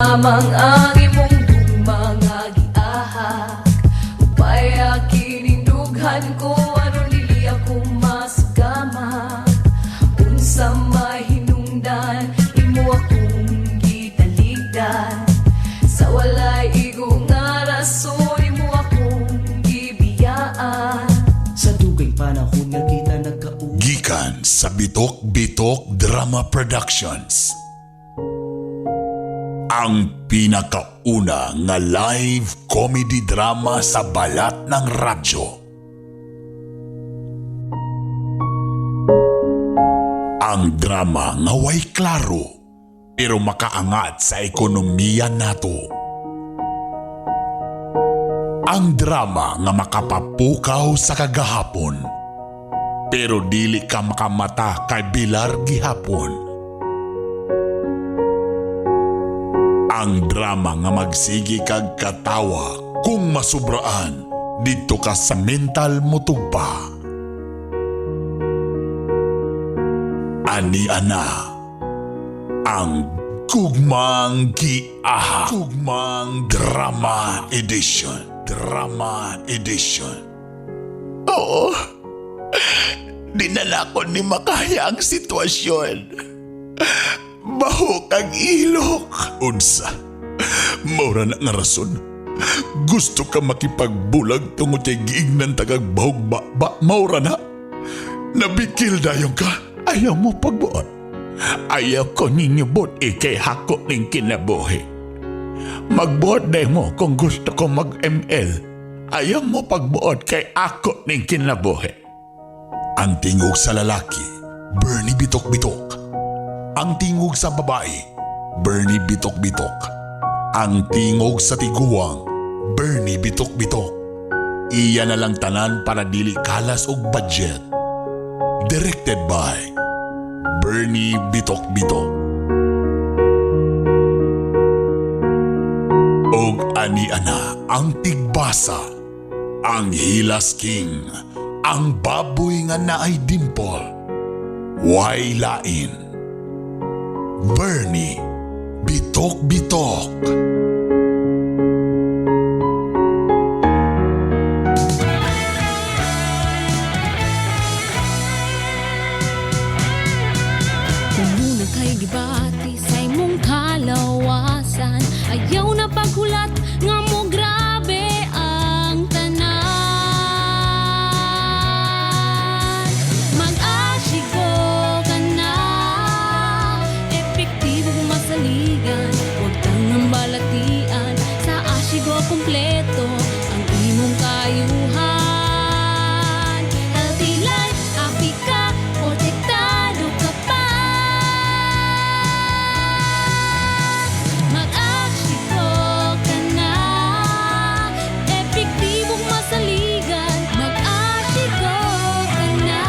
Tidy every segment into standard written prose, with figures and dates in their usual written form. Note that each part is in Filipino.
lamang ang imong mga giahak. Upaya kinindughan ko aron dili ako masugama. Unsa may hinungdan imo akong gitaligdan. Sa walay igo nga rason imo akong gibiyaan. Sa dugay panahon nga kita nagkauban. Gikan sa Bitok Bitok Drama Productions. Ang pinakauna nga live comedy drama sa balat ng radyo. Ang drama nga way klaro pero makaangat sa ekonomiya nato. Ang drama nga makapapukaw sa kagahapon pero dili ka makamata kay bilar gihapon. Ang drama nga magsigi kag katawa kung masubraan dito ka sa mental mutugpa. Ani ana ang Gugmang Giaha. Gugmang Drama Edition. Drama Edition. Oo, dinala ko ni makaya ang sitwasyon. Baho kang ilok. Unsa? Maura na nga rason. Gusto ka makipagbulag tungod kay giingnan tagag bahog ba? Maura na? Nabikil dayong ka? Ayaw mo pagbuot. Ayaw ko ninyo buot kay hako ning kinabuhi. Magbuot day mo kung gusto ko mag-ML. Ayaw mo pagbuot kay ako ning kinabuhi. Ang tingog sa lalaki, Bernie Bitok-Bitok. Ang tingog sa babae, Bernie Bitok-Bitok. Ang tingog sa tiguang, Bernie Bitok-Bitok. Iya na lang tanan para dili kalas og budget. Directed by Bernie Bitok-Bitok. Og ani ana ang tigbasa, ang Hilas King, ang baboy nga naay dimple. Way lain. Bernie Bitok-Bitok. Kung muna kay gibati sa imong kalawasan, ayaw na paghulat nga mo grabe ang tanan. Mag-asigo ka na, epektibo kung masaligan, huwag kang nambalatian. Sa asigo kumpleto ang imong kayuhan. Healthy life, happy ka, protektado ka pa. Mag-asigo ka na, epektibong masaligan. Mag-asigo ka na.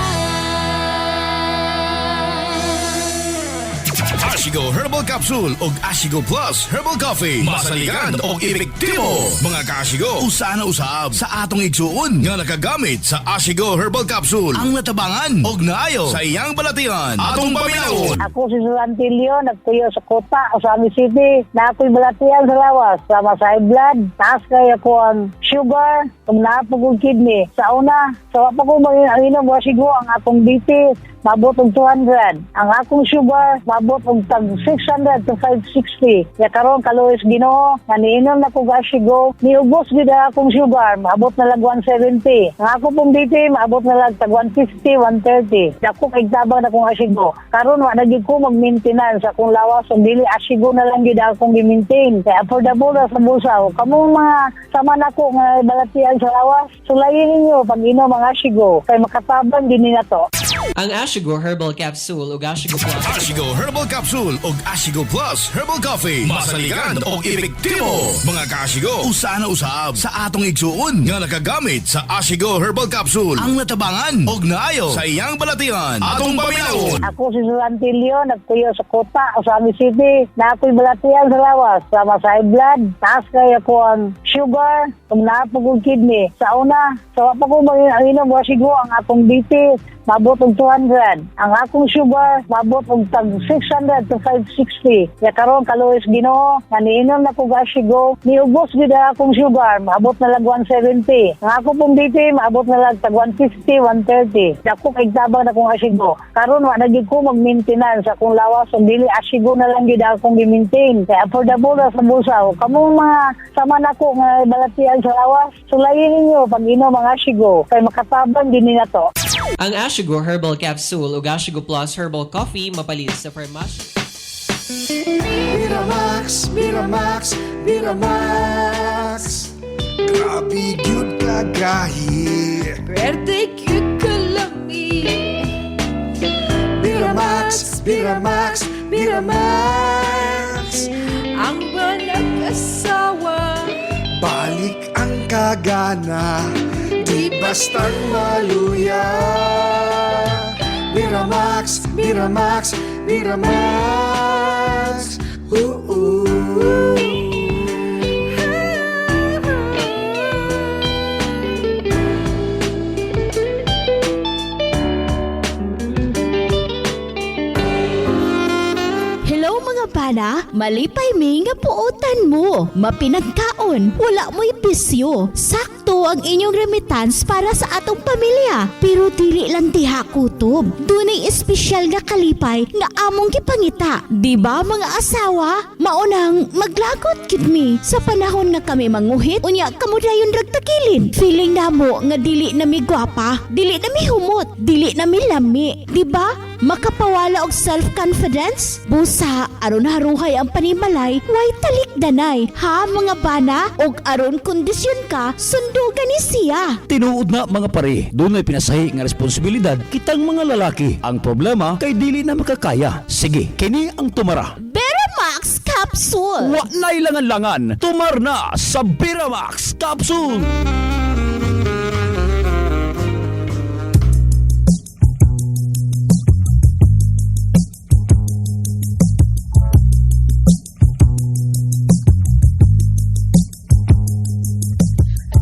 Ashigo Herbal Capsule ug Ashigo Plus Herbal Coffee. Masaligan og epektibo. Mga ka-Ashigo, usa na usab sa atong igsuon nga nakagamit sa Ashigo Herbal Capsule ang natabangan og naayo sa iyang balatian. Atong paminawon. Ako si Susantilio, nagtuyo sa Kota, Osami City. Na ako'y balatian sa lawas, sama sa high blood. Taas kaya ko ang sugar, kung naapag og kidney. Sa una, sa wapa ko mag-inom wasigo ang akong BP, mabot og 200. Ang akong sugar, mabot og tag 600 to 560. Ya karon kaluoy Ginoo, nga niinom na ko gasigo, niubos gid ang akong sugar, mabot na lang 170. Ang ako pong BP, mabot na lang tag 150, 130. Dako kay tabang na kong asigo. Karon wa na gid ko mag-maintenance sa akong lawas, so dili asigo na lang gid akong gi-maintain. Kaya affordable na sa bulsa. Kamo mga sama nako nga balatian sa lawas, sulayin ninyo pag inom ang asigo kay makatabang din na to. Ang Ashigo Herbal Capsule ug Ashigo Plus. Ashigo Herbal Capsule ug Ashigo Plus Herbal Coffee. Masaligan og epektibo. Mga ka-Ashigo, usa na usab sa atong igsuon nga nakagamit sa Ashigo Herbal Capsule ang natabangan og naayo sa iyang balatian. Atong paminawon. Ako si Susantilio, nagtuyo sa Kota, Osami City. Na ako'y balatian sa lawas, sama sa high blood. Taas kaya ko ang sugar, kung naapag og kidney. kidney. Sa una, sa wapa ko mag-inom Asigo, ang akong BP, mabot og 200. Ang akong sugar, mabot og tag 600 to 560. Ya karon kaluoy Ginoo, nga niinom na ko Asigo, niubos gid ang akong sugar, mabot na lang 170. Ang akong pong BP, mabot na lang tag 150, 130. Dako kay tabang na kong Asigo. Karon wa na gid ko mag-maintenance sa akong lawas, so dili Asigo na lang gid akong gi-maintain. Kaya affordable na sa busaw. Kamong mga sama na ko nga balatian sa lawas, sulayin ninyo pag inom ang Asigo. Kay makatabang din na to. Ang Ashigo Herbal Capsule ug Ashigo Plus Herbal Coffee mapalit sa farmasya. Miramax, Miramax, Miramax. Grabe gyud ka gahi. Pwede cute ka lami. Miramax, Miramax, Miramax. Ang walang asawa. Balik ang kagana, di bastang maluya. Miramax, Miramax, Miramax. Hello mga bana, malipay mi nga puotan mo. Mapinagkaon, wala mo'y bisyo. Sakto ang inyong remittance para sa atong pamilya. Pero dili lang diha kutob. Dunay espesyal nga kalipay nga among gipangita. Di ba mga asawa? Maunang maglagot gid mi sa panahon nga kami manguhit. Unya kamo dayon ragtakilin. Feeling namo nga dili na mi gwapa, dili na mi humot, dili na mi lami. Di ba? Makapawala og self-confidence? Busa, aron haruhay ang panimalay, way talikdanay. Ha mga bana? Og aron kondisyon ka, sundugan ni siya. Tinuod na mga pare, doon ay pinasahi nga responsibilidad kitang mga lalaki. Ang problema kay dili na makakaya. Sige, kini ang tumara. Beramax Capsule! Wa na ilangan-langan, tumar na sa Biramax Capsule!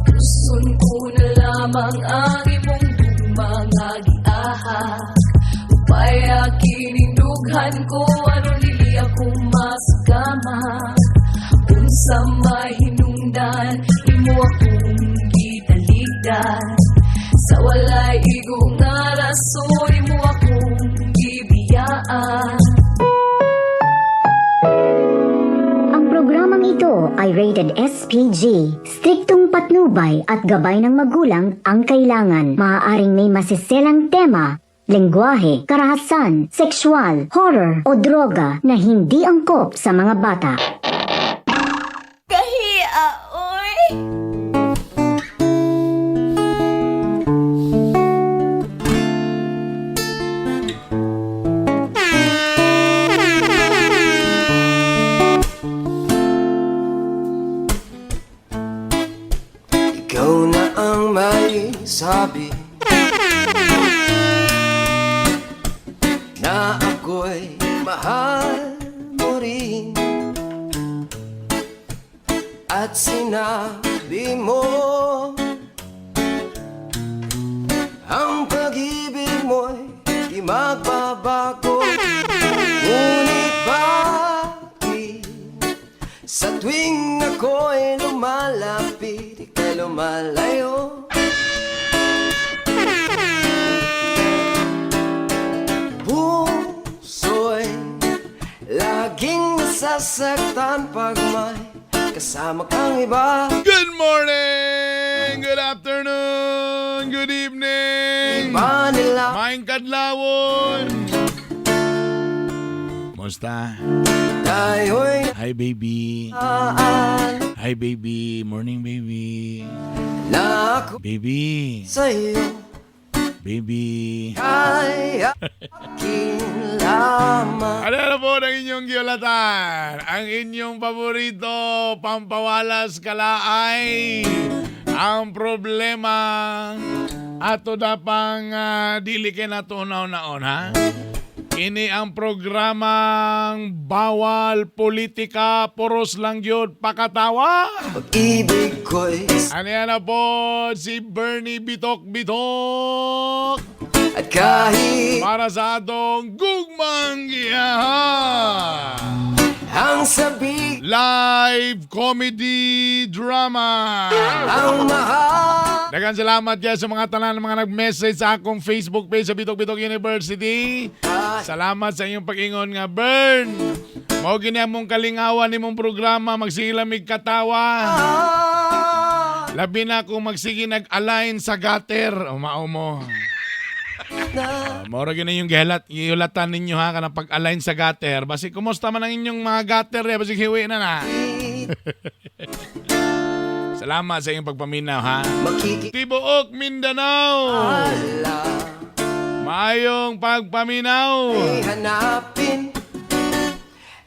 Gusto ko na lamang ang imong mga giahak. Upay akining dughan ko, ano nili ako masugama. Unsa mahinungdan, imo akong gitaligdan. Sa walay igo nga rason, imo akong gibiyaan. Ang programang ito ay rated SPG. Striktong patnubay at gabay ng magulang ang kailangan. Maaaring may masiselang tema, lengguwahe, karahasan, sexual, horror o droga na hindi angkop sa mga bata. Kahiya, oy! Ikaw na ang may sabi na ako'y mahal mo rin. At sinabi mo ang pag-ibig mo'y di magbabago. Ngunit bakit sa tuwing ako'y lumalapit, ika'y lumalayo? Puso'y laging nasasaktan pag may kasama kang iba. Good morning! Good afternoon! Good evening! Iba nila Maing kadlawon! Musta? tayo'y Hi baby! naan Hi baby! Morning baby! na ako Baby! sa'yo. Baby! Ay akin lamang. Ano po ng inyong giulatan? Ang inyong paborito, pampawalas kalaay. Ang problema ato dapang dili kay natunaw naon ha? Kini ang programang Bawal Politika, Puros Lang Yun Pakatawa. Pag-ibig ko'y Ano yan na po, si Bernie Bitok-Bitok. at kahit Para sa atong gugmang giyahan. ang sabi Live comedy drama. ang mahal Daghang salamat yan sa mga tanan mga nag-message sa akong Facebook page sa Bitok Bitok University. Salamat sa inyong pag-ingon nga, Bern. Mao gini among kalingawan nimong programa, magsilamig katawa. Labi na kung magsige nag-align sa gutter. O mao mo. Mora gina yung gihulatan ninyo ha kanang pag-align sa gutter. Basi kumusta man ang inyong mga gutter ya, basi hiwi na na. Salamat sa inyong pagpaminaw ha. Tibuok Mindanao. Maayong pagpaminaw. hanapin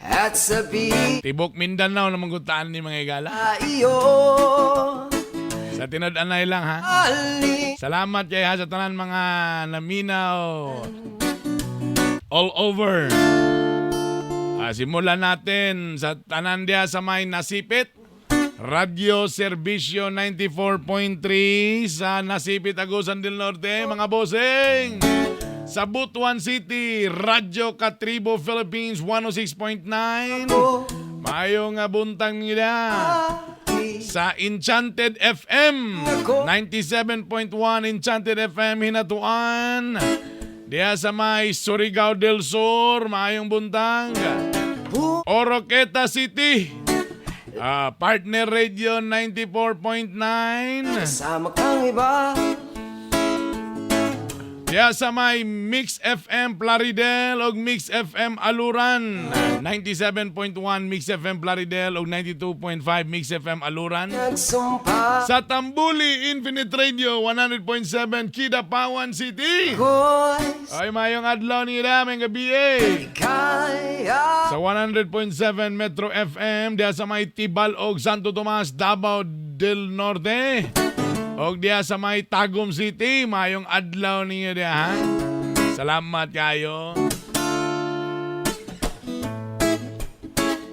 at sabi Tibok Mindanao na manggutaan ni mga igala. iyo Sa tinod-anay lang ha. ali Salamat kay ha sa tanan mga naminaw all over. Simulan natin sa tanan dia sa may nasipit. Radio Servisyo 94.3 sa Nasipit, Agusan del Norte, mga bossing. Sa Butuan City, Radyo Katribo Philippines 106.9. Mayong buntang nila. Sa Enchanted FM 97.1 Enchanted FM Hinatuan. Diya sa may Surigao del Sur, mayong buntang. Oroqueta City, Partner Radio 94.9. sama kang iba Diya sa may Mix FM Plaridel o Mix FM Aluran 97.1 Mix FM Plaridel o 92.5 Mix FM Aluran. nagsumpa Sa Tambuli Infinite Radio 100.7 Kidapawan City. ko'y Ay mayong adlaw nila may gabi eh. kaya Sa 100.7 Metro FM diya sa may Tibal og Santo Tomas Davao del Norte. Og diya sa may Tagum City, mayong adlaw ninyo diya ha. Salamat kayo.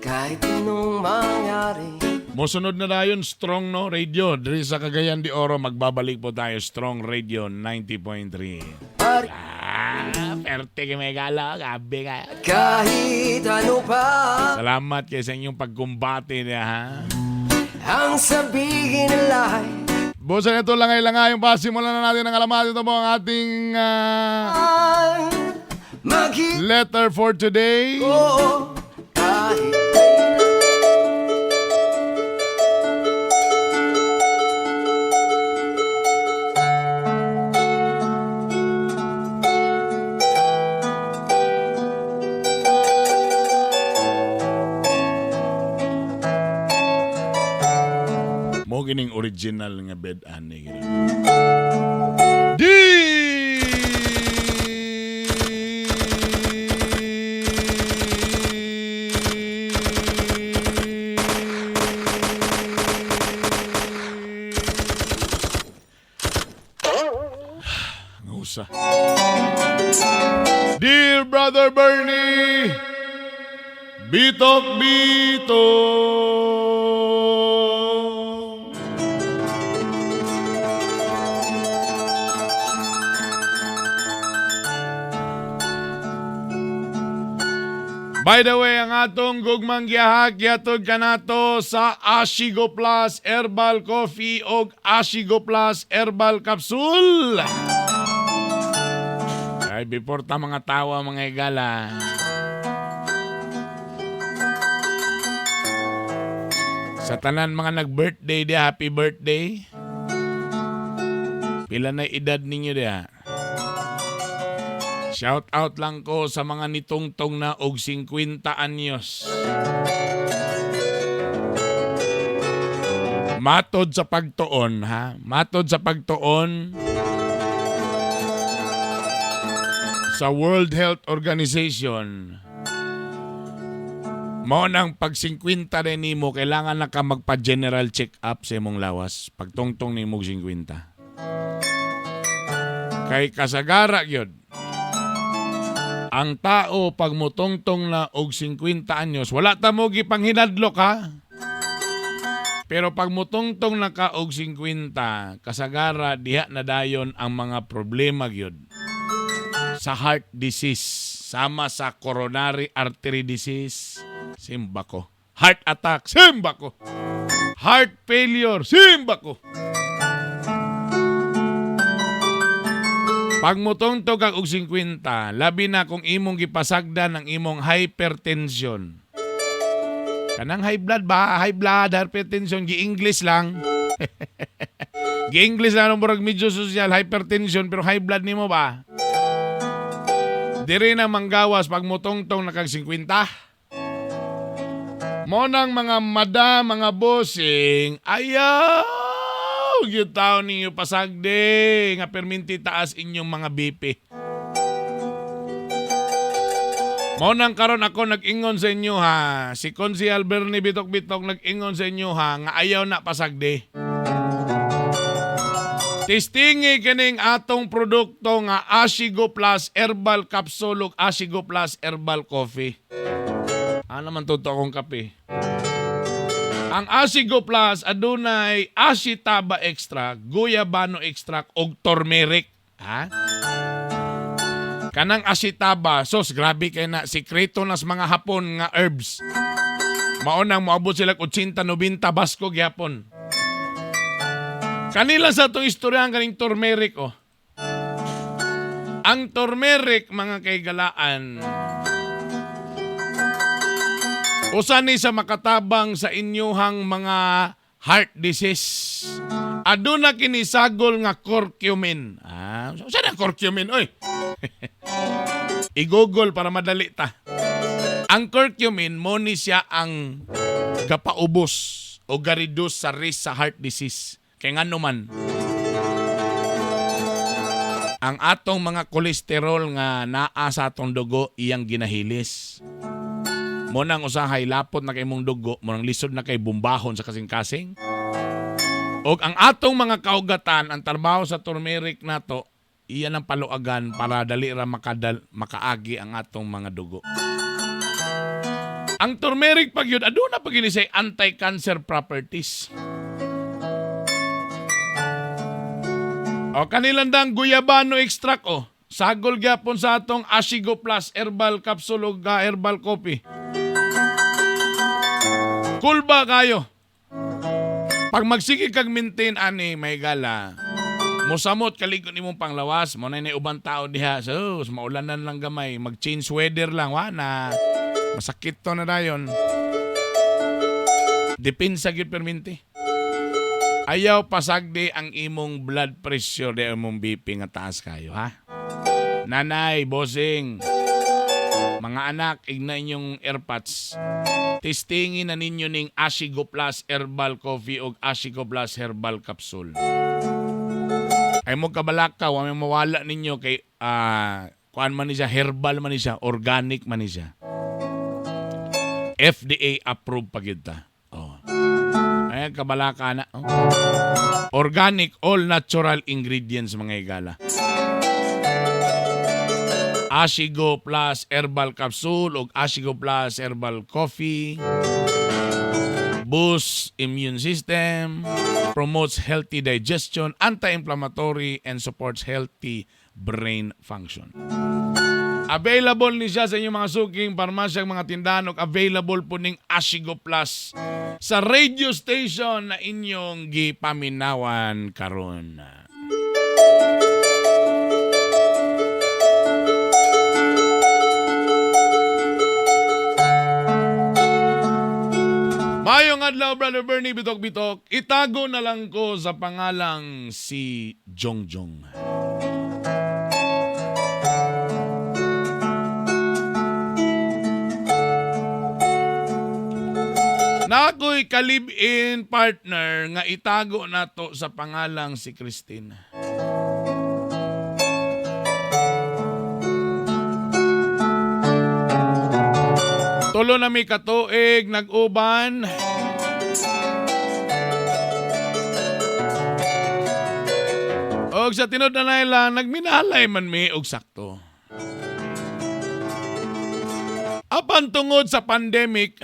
kahit anong mangyari Mosunod na dayon Strong no Radio. Diri sa Cagayan de Oro magbabalik po tayo Strong Radio 90.3. Perte kay may gala, gabi ka. kahit ano pa Salamat kayo sa inyong pagkumbati niya ha. ang sabihin nila'y Bosa ito langay-langay yung pasimulan na natin ang alamat. Ito po ang ating letter for today. kahit Mo gining original nga bed ani gini. Ngusa. Dear Brother Bernie, bitok-bitok. By the way, ang atong gugmang giyahag yatod kanato sa Ashigo Plus Herbal Coffee o Ashigo Plus Herbal Capsule. Ay, before ta mga tawa mga igala. Sa tanan mga nag-birthday dia, happy birthday. Pila na edad ninyo dia? Shout out lang ko sa mga nitungtong na og 50 anyos. Matod sa pagtuon ha. Matod sa pagtuon sa World Health Organization. Mo nang pag 50 rin nimo kailangan na ka magpa-general check-up sa imong lawas pagtungtong nimo 50. Kay kasagara gyud Ang tao pag mutongtong na og 50 anyos, wala ta mo gipanghinadlok ha. Pero pag mutongtong na ka og 50, kasagara diha na dayon ang mga problema gyud. Sa heart disease, sama sa coronary artery disease, simba ko. Heart attack, simba ko. Heart failure, simba ko. Pag mutongtog kag og 50, labi na kung imong gipasagdan ang imong hypertension. Kanang high blood ba? High blood, hypertension, gi-English lang. Gi-English lang, murag medyo social, hypertension, pero high blood nimo ba? Diri na manggawas pag mutongtong na kag 50. Monang mga madam, mga bossing, ayaw! Yung tao ninyo pasagde, nga perminti taas inyong mga BP. Monang karon ako nag-ingon sa inyo ha, si Konsyal Bernie Bitok-Bitok nag-ingon sa inyo ha, nga ayaw na pasagde. Testingi kining atong produkto nga Ashigo Plus Herbal Capsule ug Ashigo Plus Herbal Coffee. Ano naman totoo akong kape? Ang Ashigo Plus adunay Ashitaba extract, Guyabano extract ug turmeric. Ha? Kanang Ashitaba, sos grabe kay na sikreto nas mga Hapon nga herbs. Maunang moabot sila 80-90 basko gyapon. Kanila sa itong istorya ang kaning turmeric oh. Ang turmeric mga kaigalaan, usa ni sa makatabang sa inyuhang mga heart disease. Aduna kini sagol nga curcumin. Saan ang curcumin oy? I-google para madali ta. Ang curcumin mo ni siya ang gapaubos o garidus sa risk sa heart disease. Kaya nga naman, ang atong mga kolesterol nga naa sa atong dugo iyang ginahilis. Munang usahay lapot na kay mong dugo, munang lisod na kay bumbahon sa kasing-kasing. O ang atong mga kaugatan, ang trabaho sa turmeric nato, iyan ang paluagan para dali ra makaagi ang atong mga dugo. Ang turmeric pag yun, aduna pag yun say anti-cancer properties. O kanilandang Guyabano extract o. Sagol gyapon sa atong Ashigo Plus Herbal Capsule ug Herbal Coffee. Cool ba kayo? Pag magsige kag maintain ani may gala. Mosamot kalikon imong panglawas, mo na ubang tao diha. So, maulanan lang gamay, mag-change weather lang wa na. Masakit to na dayon. Depensa gyud perminti. Ayaw pasagdi ang imong blood pressure de imong BP nga taas kayo, ha? Nanay, bossing, mga anak, igna inyong airpods. Testingin na ninyo ning Ashigo Plus Herbal Coffee o Ashigo Plus Herbal Capsule. Ay mo kabalaka, wala mawala ninyo kay kuan man niya, herbal man niya, organic man niya. FDA approved pa kita. Ay, kabalaka na. Oh. Organic, all natural ingredients mga igala. Ashigo Plus Herbal Capsule o Ashigo Plus Herbal Coffee boosts immune system, promotes healthy digestion, anti-inflammatory, and supports healthy brain function. Available ni siya sa inyong mga suking parmasyang mga tindahan ug available po ning Ashigo Plus sa radio station na inyong gipaminawan karon. Mayong adlaw, Brother Bernie Bitok-Bitok. Itago na lang ko sa pangalang si Jongjong. Na ako'y ka-live-in partner nga itago na to sa pangalang si Christine. Tulo na may katuig, nag-uban. Og sa tinod na nila, nagminalay man mi og sakto. Apan tungod sa pandemic,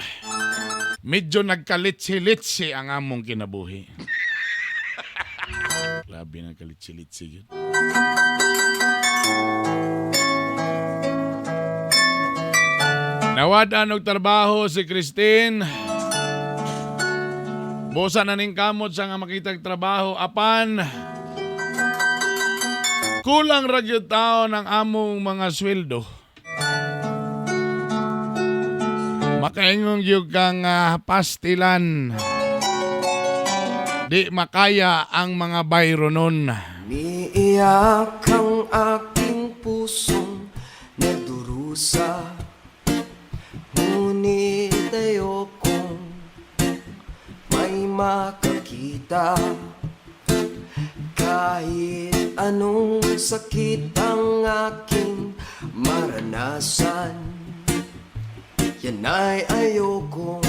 medyo nagkalitsi-litsi ang among kinabuhi. Grabe na kalitsi-litsi yun. Nawad og trabaho si Christine. Bosa na ning kamot sa nga makitag trabaho apan kulang ra gyud taon ang among mga sweldo. Makaingon gyud kang pastilan. Di makaya ang mga bayro nun. Umiiyak ang aking pusong nagdurusa. Ngunit ayokong may makakita. Kahit anong sakit ang aking maranasan, yan ay ayokong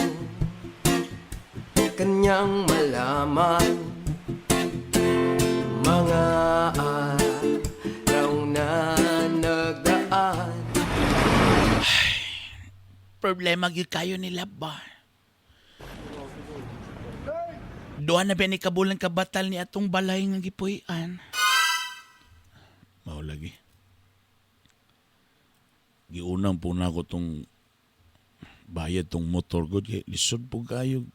kanyang malaman. Mga araw na nagdaan. Problema gyud kayo nila ba? Duha na ba ni kabulang kabatal ni atong balay nga gipuy-an? Mao lagi. Giunang po na ko tong bayad tong motor ko. Lisod po kayo.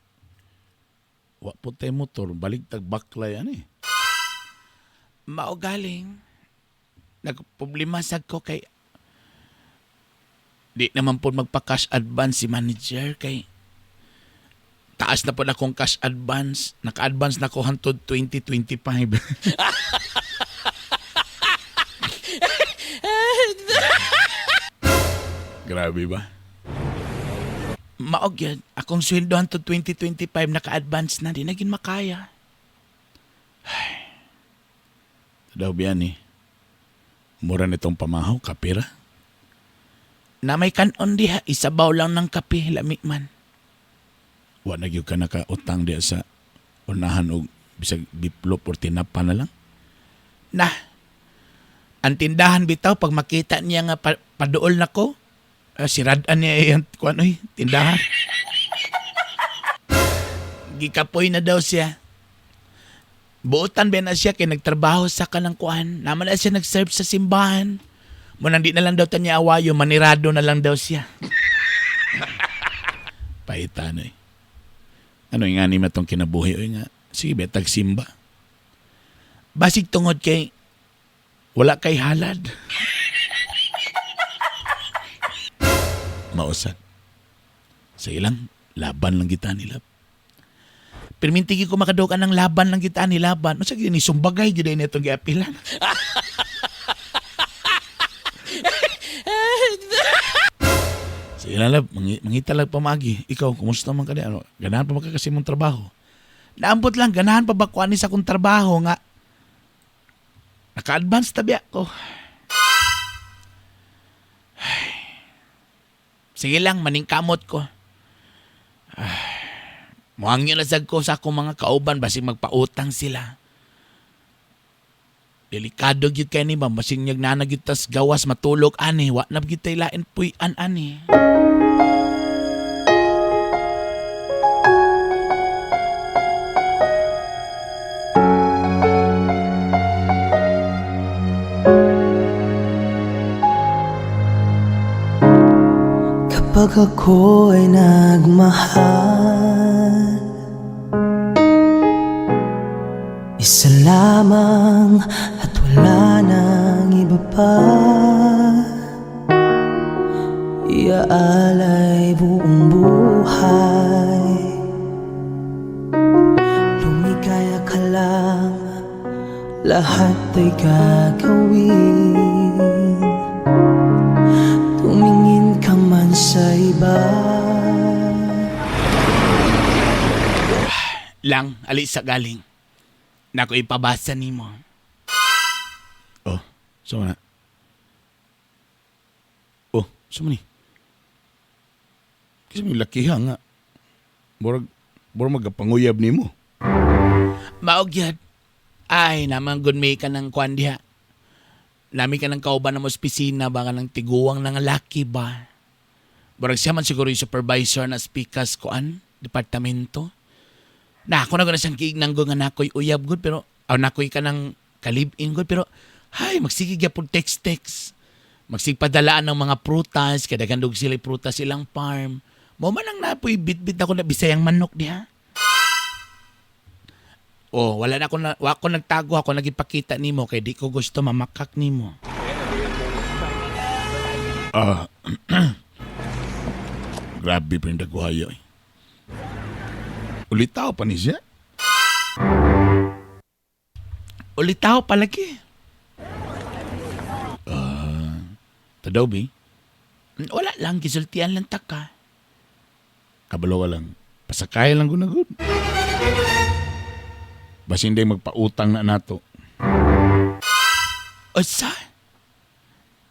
Wa po tayo motor. Balik tag baklay ani. Mao galing. Nagproblema sad ko kay di naman po magpa-cash advance si manager kay taas na po na akong cash advance. Naka-advance na ko hantod 2025. Grabe ba? Maog yan. Akong sweldo hantod 2025 naka-advance na. Di na gin makaya. Daw biyan eh. Mura nitong pamahaw, kapira. Na may kanon diha, isabaw lang ng kape, lami man. Wa na gyud ka nakautang diya sa unahan og bisag biplop or tinapa na lang. Na, ang tindahan bitaw, pag makita niya nga paduol na ko, siradan niya yung tindahan. Gikapoy na daw siya. Buotan ba na siya kay nagtrabaho sa kanang kuan. Naman na siya nag-serve sa simbahan. Munang di na lang daw tanya awayo, manirado na lang daw siya. Paita na eh. Ano yung nga ni matong kinabuhi o nga? Sige, betag simba. Basig tungod kay wala kay halad. Mausan. Sa ilang, laban lang kita nila. Permintigi ko makadukan ng laban lang kita ni laban. Masa gini sumbagay gyud na itong giapilan. Sige lang, mangita lang pamagi. Ikaw, kumusta man ka di? Ano, ganahan pa ba ka kasi mong trabaho? Naambot lang, ganahan pa ba ko ani sa akong trabaho nga. Naka-advance tabi ako. Sige lang, maningkamot ko. Muhangyo na sad ko sa akong mga kauban basig magpautang sila. Delikado gyud kay ni ba basig nyag nanagyud tas gawas matulog ani wa na gyud tay lain puy-an ani. Kapag ako ay nagmahal, isa lamang at wala nang iba pa. Iaalay buong buhay, lumigaya ka lang, lahat ay gagawin. Tumingin ka man sa iba. Lang, ali sa galing. Nako ipabasa nimo. Oh, so na. Oh, so ni. Kasi may lakiha nga. Borag magapanguyab nimo. Maog yun. Ay, naman good may ka ng kwan diha. Nami ka ng kauban ng opisina ba ka ng tiguang ng laki ba? Barag siya man siguro yung supervisor na speakas koan, departamento. Na ako na ko na siyang kiignang nga nakoy uyab good pero nakoy ka ng kalibin good pero hay magsigig ya po text. Magsigpadalaan ng mga prutas, kada gandog sila prutas silang farm. Mo man ang napoy bitbit ako na bisayang manok niya. Oh, wala na ako nagtago ako nagipakita nimo kay di ko gusto mamakak nimo. Grabe pa yung dagwayo eh. Ulitaw pa ni siya? Ulitaw palagi. Tadaw, Bi? Wala lang, gisultian lang taka. Kabalawa lang. Pasakay lang gunagod. Bas hindi magpautang na nato. O sa?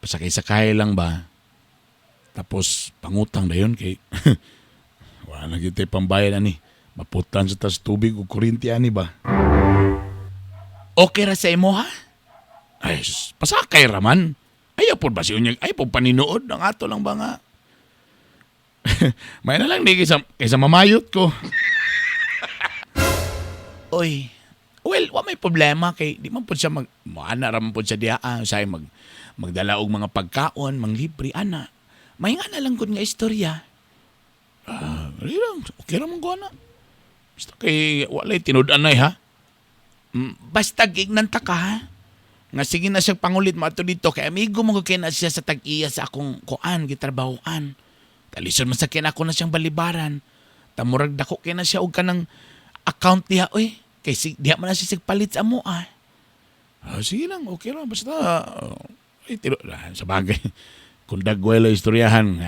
Pasakay-sakay lang ba? Tapos pangutang na yun kay... Wala na kita pambayad ani. Maputan sa tas tubig o kurinti ani ba? Okay ra sa imo ha? Ay, pasakay raman. Ayaw po ba siya niya? Ayaw po paninood ng ato lang ba nga? May na lang di kaysa mamayot ko. Oy, well, wa may problema kay di man po siya maana raman po siya diha say magdala og mga pagkaon, manglibre ana. May nga na lang gud nga istorya. Okay raman ko na. Basta kay walay tinud-anay ha. Basta gignanta ka ha. Nga sige na siya pangulit mo ato dito kay amigo mo kay na siya sa tag-iya sa akong kuan gitrabahoan. Talison man sa kin ako na siyang balibaran. Tamurag dako kay na siya og kanang account diha oy. Kay diha man na siya sigpalit sa amo sige lang, okay lang. Basta, sa bagay. Kung dagway lang istoryahan,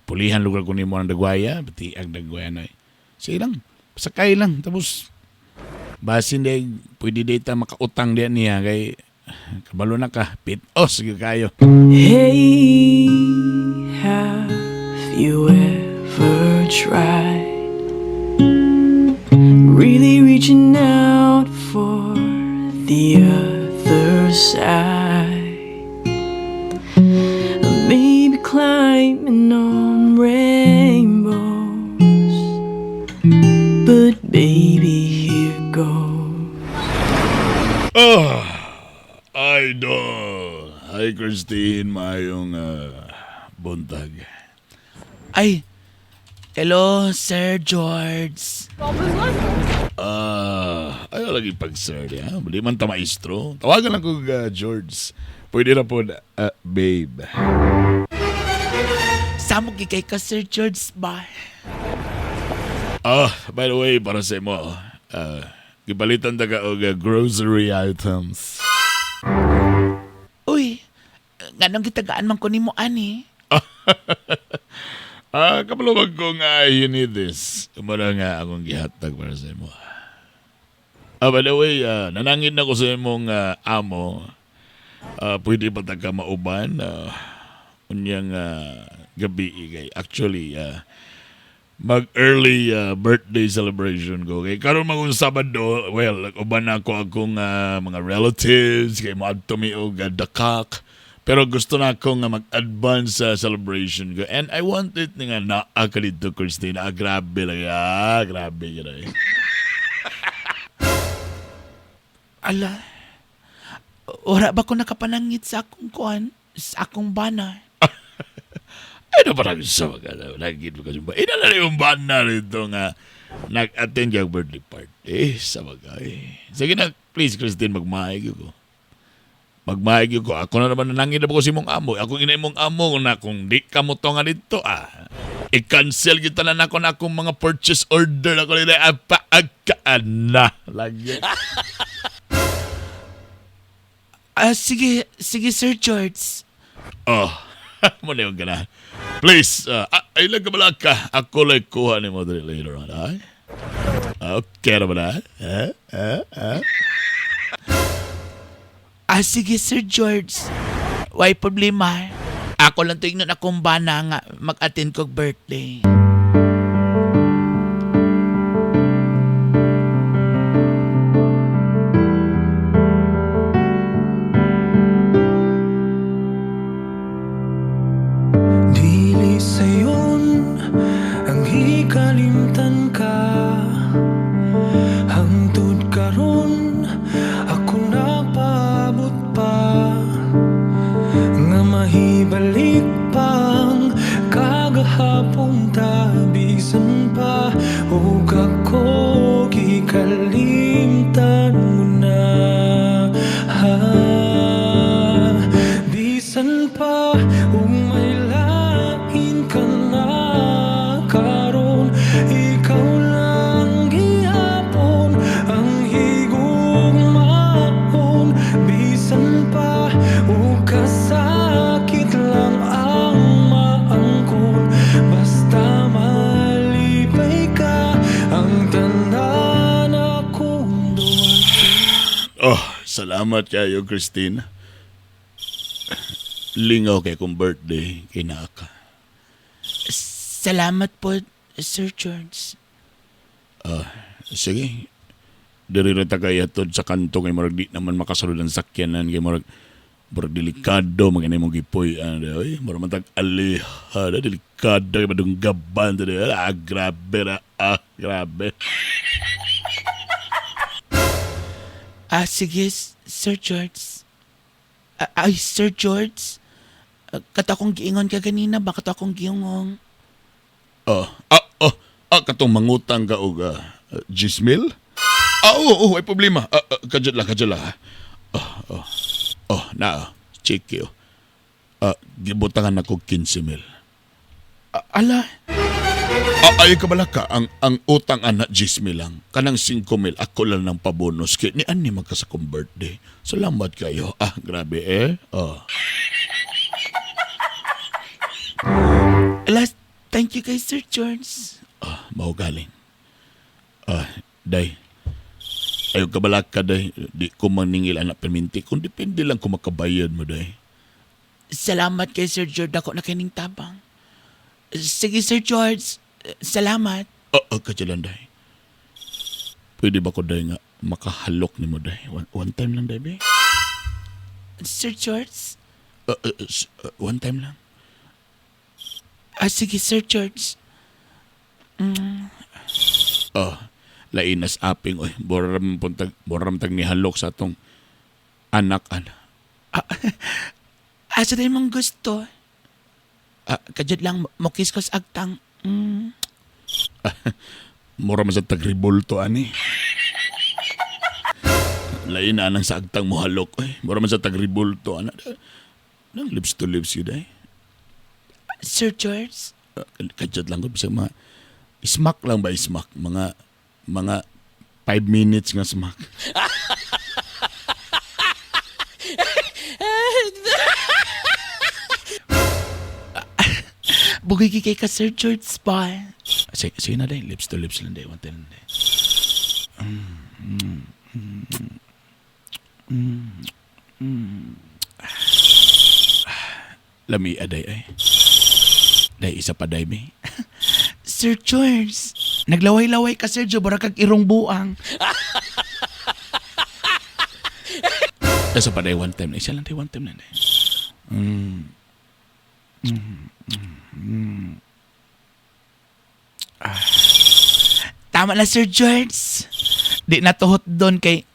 pulihan lugar ko ni mo ang dagwaya, pati ang dagwaya na. Sige lang, pasakay lang. Tapos, basin di, pwede dita makautang diyan niya, kay kabalo na ka, pitos, sige kayo. Hey, have you ever tried really reaching out for the other side? Maybe climbing on rainbows, but baby, here goes. Idol! Hi, Christine, mayong buntag. Ay, hello, Sir George. Ayaw lagi pag-sir ha? Mali man ta maestro. Tawagan lang ko George. Pwede na po, babe. Samog kay ka, Sir George ba? By the way, para sa mo, gibalitan taga og grocery items. Uy, nganong gitagaan man ko nimo ani? Kapalawag ko nga, you need this. Umara nga akong gihatag para sa mo. By the way, nanangin na ko sa imong amo. Pwede ba taga mauban? Unyang gabi igay. Actually, mag-early birthday celebration ko. Kay karon magong Sabado, well, uban na ako akong mga relatives, kay maadto mi og dakak. Pero gusto na ako nga mag-advance sa celebration ko. And I want it nga naa ka dito, Christine. Grabe lang. Grabe yun. Ala, ora ba ko nakapanangit sa akong kuan? Sa akong bana? Ay, parang sa mga nagigit mo kasi ba? Inala yung bana rito nga nag-attend yung birthday party. Sa mga sige na, please, Christine, magmahig ko. Magmahig ko. Ako na naman nanangin na po si mong amo. Ako inay mong amo na kung di ka mo to nga dito, i-cancel kita na ako na akong mga purchase order. Ako nila, paagkaan na. Lagi. Sige, Sir George. Muna yung gana. Please, ay lang kabala ka. Ako lang kuha ni mo later on, ay? Okay na ba na? Sige, Sir George. Why problema? Ako lang tingnan akong bana nga mag-attend kog birthday. Dili sa'yo unta bisan pa ug ako gikalimtan mo na ha. Bisan pa ug may lain ka na karon, ikaw lang gihapon ang higugmaon. Bisan pa ug kasakit lang ang maangkon, basta malipay ka ang tanan akong duwag. Oh, salamat kayo, Christine. Lingaw kay kong birthday, kinaka. Salamat po, Sir George. Sige. Diri rin tagayatod sa kanto kay marag di naman makasulod ang sakyanan kay marag delikado maginay mong gipoy. Marag matag alihada, delikado kay madunggaban. Grabe na. Grabe. Sige, Sir George. Ay, Sir George. Katakong giingon ka ganina, bakit akong giungong? Katong mangutang ka og Gismil? Oo, ay problema. Kadya lang. Check you. Gibutangan ako 15,000. Ala, Ay kabala ka, ang utang anak 10,000 lang. Kanang 5,000 ako lang ng pabonus. Kaya ni Annie magkasakong birthday. Salamat kayo. Grabe Last, thank you kay Sir George. Mao galing. Day. Ayaw kabalak ka, day. Di ko maningil anak perminti. Kung depende lang kung makabayad mo, day. Salamat kay Sir George, ako na kining tabang. Sige, Sir George. Salamat. Kadyalan, day. Pwede ba ko, day, nga makahalok ni mo, day? One time lang, day, be? Sir George? One time lang. Sige, Sir George. Lainas aping, oy. Boram tag ni halok sa atong anak. Asa na mong gusto? Kadyad lang, mukis ko sa agtang. Mura man sa tagribulto, ani. Lain na nang sa agtang mo halok, oy. Mura man sa tagribulto, ana. Nang lips to lips yun, ay. Sir George? Kadyad lang ko, bisa smack lang ba smack? Mga 5 minutes nga smack. Bugay kay ka, Sir George, pa. Sige na, day. Lips to lips lang, day. One time, day. Lami, aday, ay. Day, isa pa, day, me. Sir George, naglaway-laway ka, Sir George, barakag irong buang. Isa pa, day. One time, day. Isa lang, day. One time lang, day. Tama na, Sir George. Di natuhot doon kay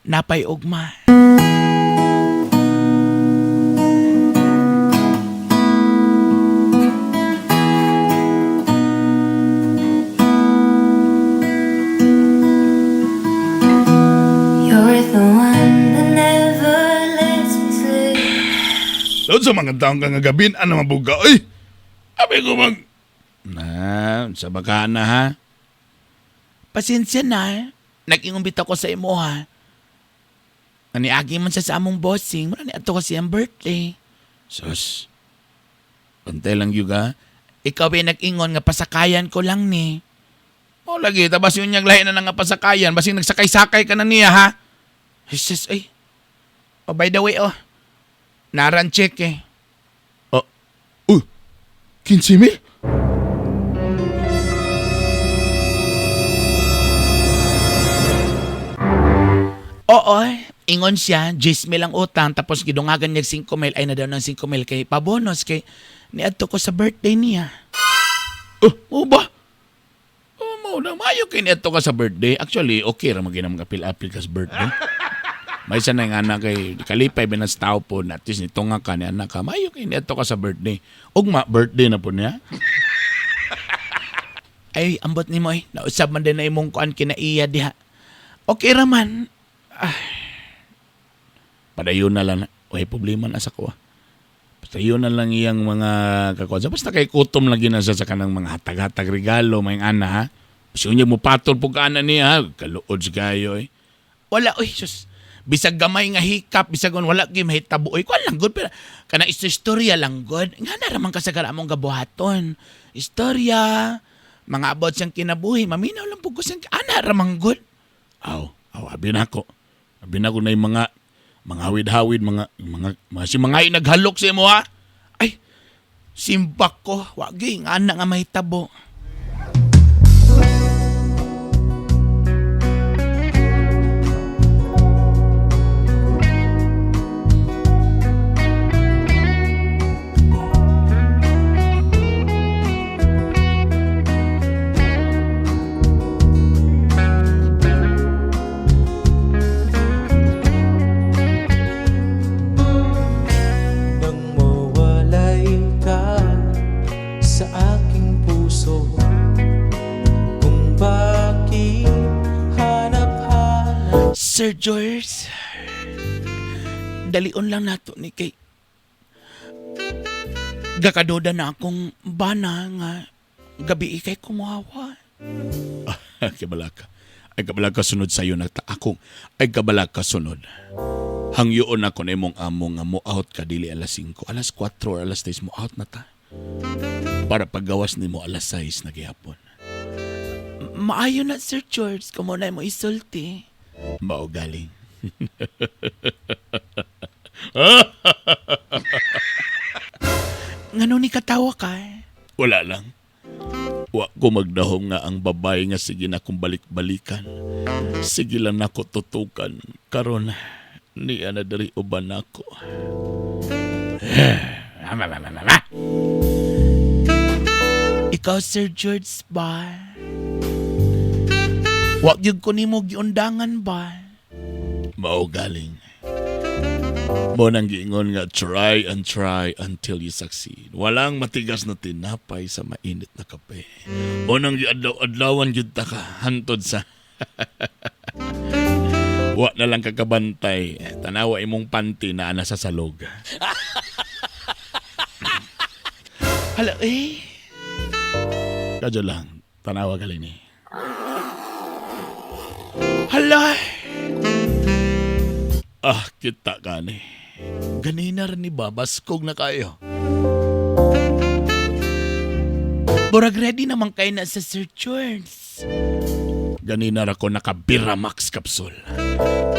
napay ugma. You're the one that never lets me sleep. Doon sa mga taong kang gabin, ano mabuga? Ay! Abi ko sa baka na, ha? Pasensya na. Nag-ingumbit ako sa imo, ha? Naniagi man sa among bossing. Muna ni ato kasi ang birthday. Sus. Pantay lang yuga. Ikaw ay nag-ingon nga pasakayan ko lang ni. O lagi, tabas yun niyang lahi na nga pasakayan. Basing nagsakay-sakay ka na niya, ha? Jesus, ay. Oh, by the way, naran check eh. 15,000? Oo, ingon siya, 10,000 ang utang, tapos gidungagan niya 5,000, ay na daw ng 5,000 kay pabonos, kay niadto ko sa birthday niya. Mo ba? Mo na, mayo kay niadto ka sa birthday. Actually, okay ra maginam ka apil ka sa birthday. May isa na yung anak kay kalipay binas tao po, at least nito nga ka ni anak ka, mayo kay niadto ka sa birthday. Ugma, birthday na po niya. Ay, ambot ni mo nausab man din na imong kuan kinaiya diha. Okay raman. Padayon na lang. Way problema na sa ko. Padayon na lang iyang mga kakuan. Basta kay kutom lagi na sa kanang mga hatag-hatag regalo, may ana ha. Siya niya mo patol po ka ana niya ha. Kaluod si kayo Wala, sus. Bisag gamay nga hikap, bisag wala gyud mahitabo. Kuan lang good pero kana istorya lang good. Nga na raman ka sa karamong gabuhaton. Istorya, mga about siyang kinabuhi, maminaw lang po ko siyang ana raman good. Abi na ko na yung mga hawid-hawid, mga si mga naghalok sa imo ha. Ay, simbak ko, wagi nga ana nga mahitabo. Nang mawalay ka sa aking puso, kung bakit hanap-hanap. Sir George, dalion lang nato ni kay gakadoda na akong bana nga gabi kay kumuhawa. Ay kabalaka sunod sa'yo na akong ay kabalaka sunod. Hangyoon ako na imong amo nga mo out ka dili alas 5, alas 4 or alas 6 mo out na ta. Para paggawas ni mo alas 6 na gihapon. Maayo na Sir George, kamo na mo isulti. Mao galing. Ngano ni katawa ka? Wala lang. Wa ko magdahom nga ang babae nga sige na kong balik-balikan. Sige lang nako tutukan. Karon niya na dari uban ako. Ikaw Sir George ba? Wa gyud ko nimo giundangan ba? Mao galing. Mo nang giingon nga try and try until you succeed. Walang matigas na tinapay sa mainit na kape. Mo nang giadlaw-adlawan jud ta ka hantod sa wa na lang kakabantay. Tanawa imong panty na ana sa salog. Hala Kadyo lang. Tanawa galing ni. Hala! Kita ka ni. Ganina rin ni Babaskog na kayo. Burag ready naman kayo na sa Sir George. Ganina ra ko naka-Biramax capsule.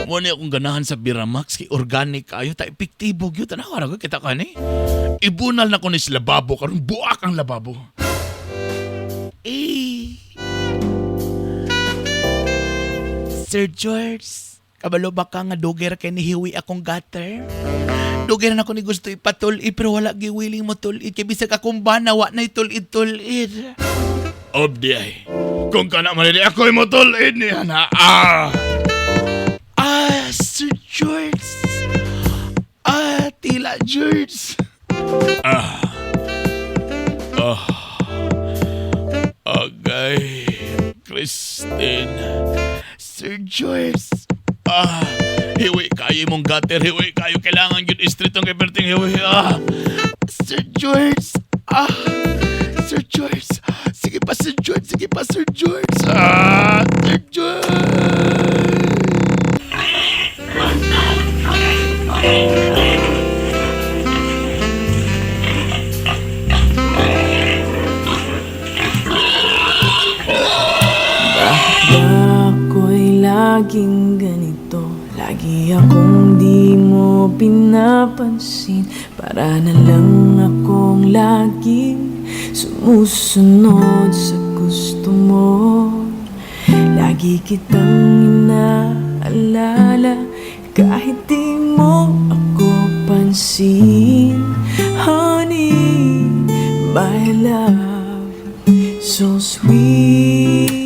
Muna akong ganahan sa Biramax kay organic kayo. Ta epektibo yun. Tanawa ra ko kita ka ni. Ibunal na ko ni sa lababo. Karong buak ang lababo. Sir George, kabalo ba ka nga doger kay nihiwi akong gutter? Doger na ako ni gusto ipatulid pero wala giwiling mo tulid kay bisag akong banawa na itulid-tulid. Obdi ay, kung ka na manili ako'y mo tulid niya na. Sir George. Tila George. Agay, Christine. Sir George. Hiwi kayo mong gutter, hiwi kayo. Kailangan yun istritong kay Berting hiwi. Sir George. Sir George. Sige pa, Sir George. Sige pa, Sir George. Sir George. Ako'y laging ganito, lagi akong di mo pinapansin. Para na lang akong laging sumusunod sa gusto mo. Lagi kitang inaalala kahit di mo ako pansin. Honey, my love, so sweet.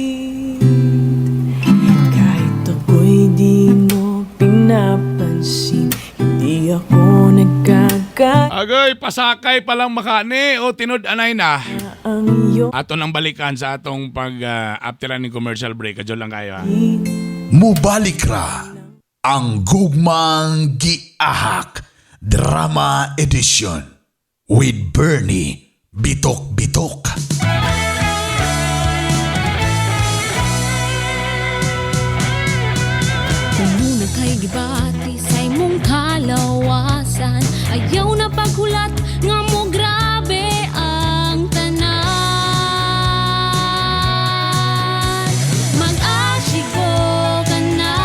Di mo pinapansin, hindi ako nagkagat. Agay, pasakay palang makani o tinud anay na. Ang Ato nang balikan sa atong after ni commercial break. Kadyo lang kayo ha. Mubalik ra ang Gugmang Giahak Drama Edition with Bernie Bitok-Bitok. Muna kay gibati sa imong kalawasan, ayaw na paghulat nga mo grabe ang tanan. Mag-asiko ka na,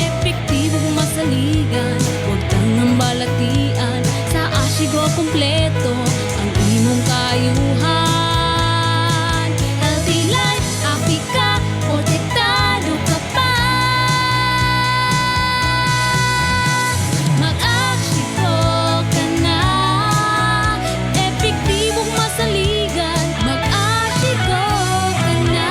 epektibong masaligan, huwag kang nambalatian, sa asiko kompleto ang imong kayuhan. Healthy life, Africa, protektado ka pa. Mag-asiko ka na, epektibong masaligan, mag-asiko ka na.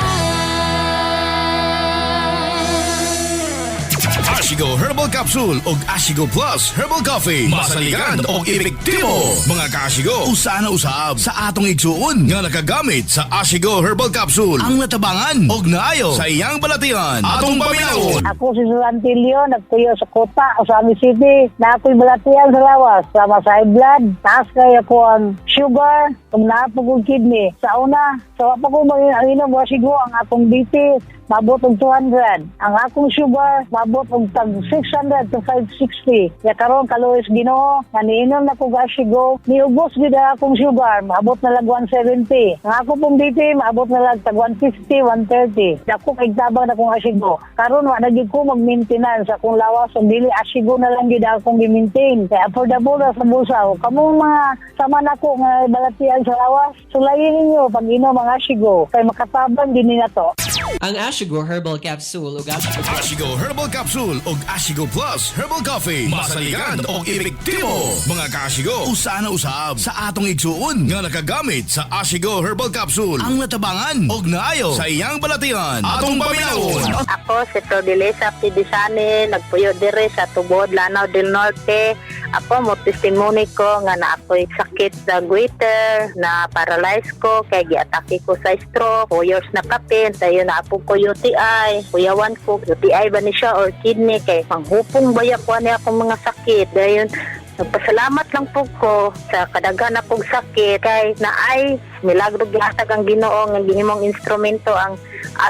Ashigo Herbal Capsule ug Ashigo Plus Herbal Coffee. Masaligan og epektibo. Mga kaashigo, usa na usab sa atong igsuon nga nakagamit sa Ashigo Herbal Capsule. Ang natabangan og naayo sa iyang balatian. Atong paminawon. Ako si Susantilio, nagpuyo sa Kota, Osami City. Na ako'y balatian sa lawas, sama sa high blood. Taas kaya ko ang sugar, kung naapog kidney. Sa una, sa wapa ko mag-inom, wasigo ang akong BP, mabot og 200. Ang akong sugar, mabot og tag 600 to 560. Kaya karon kaluwis Ginoo, nga niinom na ko gasigo, niubos gid ang akong sugar, mabot na lag 170. Ang ako pong BP, mabot na lag tag 150, 130. Dako kay tabang na kong asigo. Karon wa na gid ko mag-maintenance akong lawas, ug dili asigo na lang gid akong gi-maintain. Kaya affordable na sa bulsa. Kamo mga sama nako nga balatian sa lawas, sulayin ninyo pag inom ang asigo kay makatabang din na to. Ang Ashigo Herbal Capsule ug Ashigo Herbal Capsule ug Ashigo Plus Herbal Coffee. Masaligan og epektibo. Mga kaashigo, usa na usab sa atong igsuon nga nakagamit sa Ashigo Herbal Capsule. Ang natabangan og naayo sa iyang balatian. Atong paminawon. Ako si Trodelisa Pidisani, nagpuyo dire sa Tubod, Lanao del Norte. Ako mo testimony ko nga na ako'y sakit sa goiter, na paralyze ko kay giatake ko sa stroke, 4 years na kapin, tayo na apo ko UTI, kuyawan ko UTI ba ni siya or kidney kay panghupong baya ko niya akong mga sakit. Dayon nagpasalamat lang po ko sa kadaghan na pong sakit kay naay milagro gihatag ang Ginoo nga gihimong instrumento ang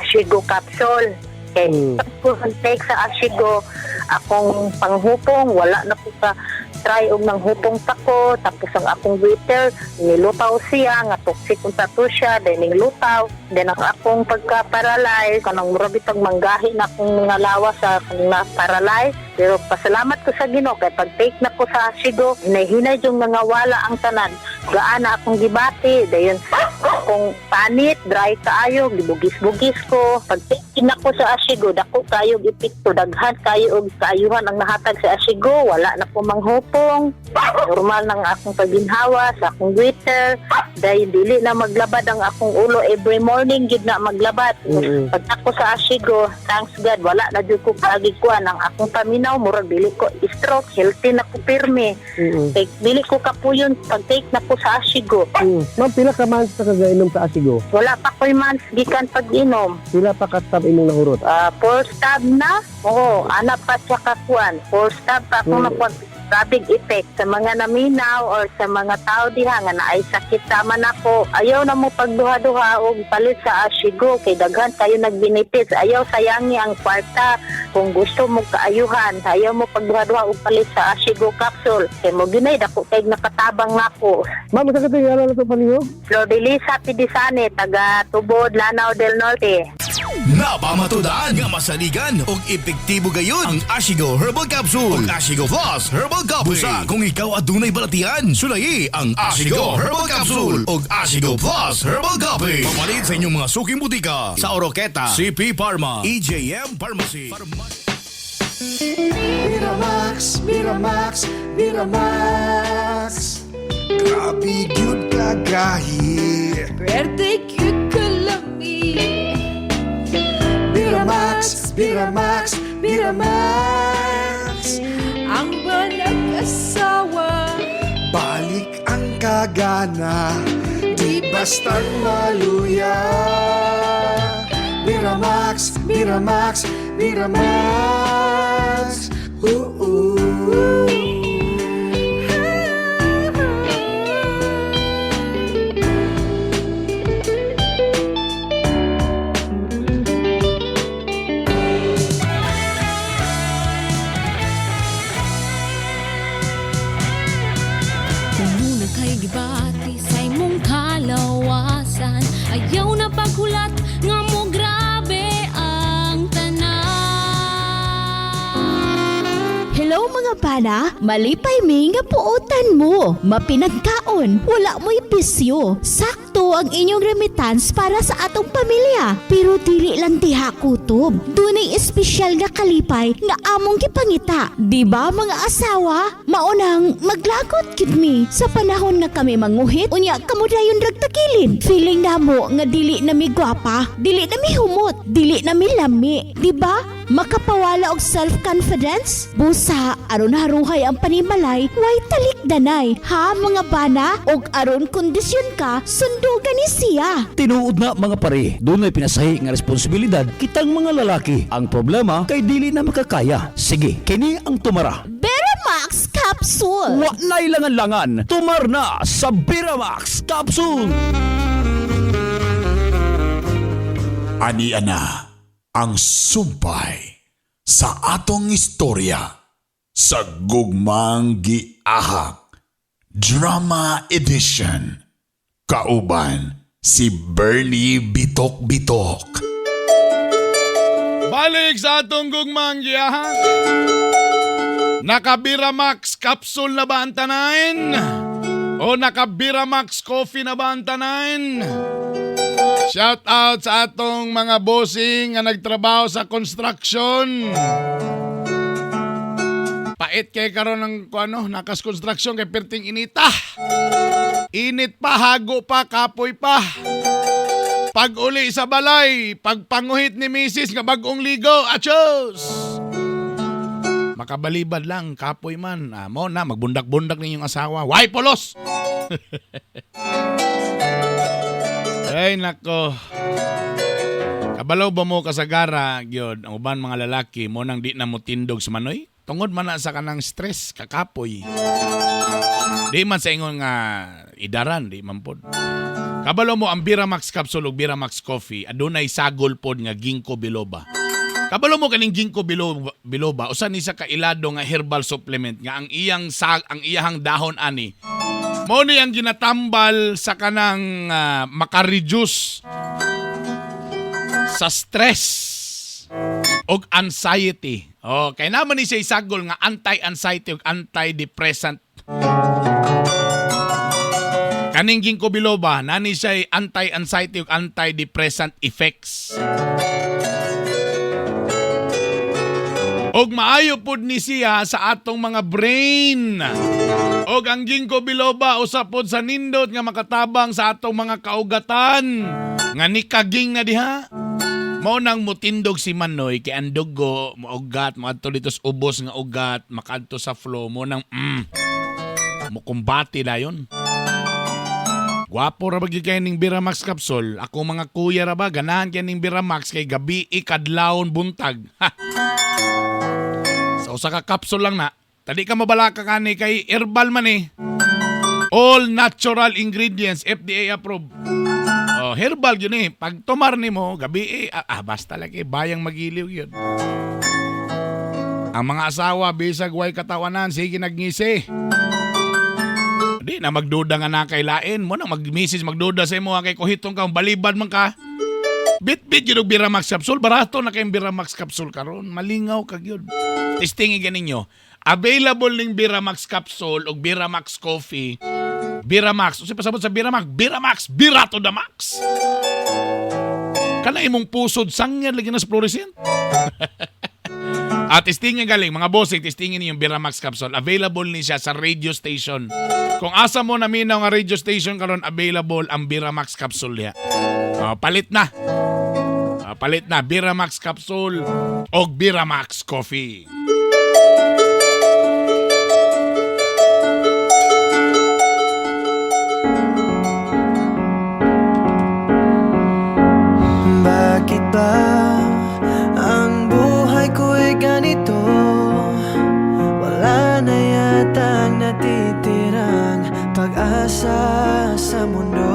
Ashigo Capsule. Kay take sa Ashigo akong panghupong wala na po ka try og nang hupong tako, tapos ang akong waiter nilutaw siya nga toxic unta to siya, then nilutaw, then ang akong pagka-paralyze kanang murabitag manggahi na akong mga lawas sa na paralyze. Pero pasalamat ko sa Ginoo kay pag take na ko sa Ashigo, hinay-hinay yung nangawala ang tanan. Gaan na akong gibati, dayon akong panit, dry kaayo, gibugis-bugis ko. Pag take na ko sa Ashigo, dako kayo epekto, daghan kayo og kaayuhan ang nahatag sa Ashigo, wala na po manghupong. Normal nang akong pagginhawa sa akong waiter, dahil dili na maglabad ang akong ulo every morning, gid na maglabad. Pag ako sa Ashigo, thanks God, wala na jud ko kagikuan ang akong paminaw, murag dili ko stroke, healthy na ko pirmi. Dili ko kapuyon pag take na ko sa Ashigo. Ma'am, pila ka months na kagainom sa Ashigo? Wala pa ko'y months gikan pag-inom. Pila pa ka-stab imong nahurot? 4 stab na? Oo, anak pa siya kakuan. 4 stab pa akong nakuan. Grabing effect sa mga naminaw or sa mga tao diha nga naay sakit sama nako. Ayaw na mo pagduha-duha og palit sa Ashigo kay daghan kayo nagbenefits. Ayaw sayangi ang kwarta kung gusto mo kaayuhan. Ayaw mo pagduha-duha og palit sa Ashigo Capsule. Kay mo ginay dako kay nakatabang nako. Ma'am, sa katong na to palihog? Flodelisa Pidisani, taga Tubod, Lanao del Norte. Napamatudan nga masaligan og epektibo gayon ang Ashigo Herbal Capsule ug Ashigo Plus Herbal Coffee. Busa kung ikaw adunay balatian, sulayi ang Ashigo Herbal Capsule ug Ashigo Plus Herbal Coffee. Papalit sa inyong mga suking butika sa Oroqueta, CP Pharma, EJM Pharmacy. Miramax, Miramax, Miramax. Grabe gyud kagahi. Pwerte cute ka lami. Miramax, Miramax, Miramax. Ang banag asawa. Balik ang kagana. Di ba bastang maluya. Miramax, Miramax, Miramax. Puno kay gibati sa imong kalawasan. Ayaw na paghulat nga mo grabe ang tanan. Hello mga bana, malipay mi nga puutan mo. Mapinagkaon, wala mo'y bisyo. Sakto ang inyong remittance para sa atong pamilya. Pero dili lang diha kutob. Dunay espesyal nga kalipay nga among gipangita. Di ba mga asawa? Maunang maglagot gid mi sa panahon nga kami manguhit. Unya kamo dayon ragtakilin. Feeling namo nga dili na mi gwapa, dili na mi humot, dili na mi lami. Di ba? Makapawala og self-confidence? Busa, aron haruhay ang panimalay, way talik danay. Ha mga bana? Og aron kondisyon ka, sundugan ni siya. Tinuod na mga pare, doon ay pinasahi nga responsibilidad kitang mga lalaki. Ang problema kay dili na makakaya. Sige, kini ang tumara. Beramax Capsule! Wa na'y langan-langan, tumar na sa Biramax Capsule! Ani ana ang sumpay sa atong istorya sa gugmang giahak Drama Edition. Kauban si Bernie Bitok-Bitok. Balik sa atong gugmang giyahan. Naka-Biramax capsule na ba ang tanayin? O naka-Biramax coffee na ba ang tanayin? Shout out sa atong mga bossing nga nagtrabaho sa construction. Pait kay karon ng nakas construction kay perting inita. Init pa, hago pa, kapoy pa. Pag uli sa balay, pagpanguhit ni Mrs. nga bagong ligo, achos! Makabalibad lang, kapoy man. Mo na, magbundak-bundak ninyong asawa. Why polos? Ay nako. Kabalaw ba mo kasagara, gyud ang uban mga lalaki mo nang di na mo tindog sa manoy? Tungod man na sa kanang stress, kakapoy. Di man sa ingon nga idaran, di man pod. Kabalaw mo ang Biramax capsule ug Biramax coffee, adunay sagol pod nga ginkgo biloba. Kabalo mo kaning ginkgo biloba, usa ni sa kailado nga herbal supplement nga ang iyang dahon ani. Mao ni ang ginatambal sa kanang makareduce sa stress og anxiety. Oh, kay naman ni siya isagol nga anti-anxiety ug antidepressant. Kaning ginkgo biloba nani siya anti-anxiety ug antidepressant effects. Og maayo pod ni siya sa atong mga brain. Og ang ginkgo biloba usa pod sa nindot nga makatabang sa atong mga kaugatan. Nga nikaging na diha. Mao nang mutindog si Manoy kay ang dugo maugat moadto dito sa ubos nga ugat makadto sa flow mo nang mukumbati dayon. Gwapo ra ba gyud kay ning Biramax capsule? Ako mga kuya ra ba ganahan kay ning Biramax kay gabi kadlawon buntag. Sa usa ka capsule lang na. Tadi ka mabalaka kani kay herbal man eh. All natural ingredients, FDA approved. Oh, herbal yun eh. Pag tumar ni mo, gabi basta lagi, bayang magiliw yun. Ang mga asawa, bisag way katawanan, sige nagngisi. Di na magduda nga na kay lain mo na magmisis magduda sa imo kay kuhitong ka balibad man ka. Bit-bit yun og Biramax capsule, barato na kayong Biramax capsule karon, malingaw kag yun. Testing igen ninyo. Available ning Biramax capsule o Biramax coffee. Biramax. Usi pasabot sa Biramax. Biramax. Bira to the max. Kana imong pusod sangyan lagi na sa fluorescent. At testingin galing. Mga bossing, testingin niyo yung Biramax capsule. Available ni siya sa radio station. Kung asa mo naminaw nga radio station karon available ang Biramax capsule niya. Palit na. Palit na. Biramax capsule o Biramax coffee. mag-isa sa mundo.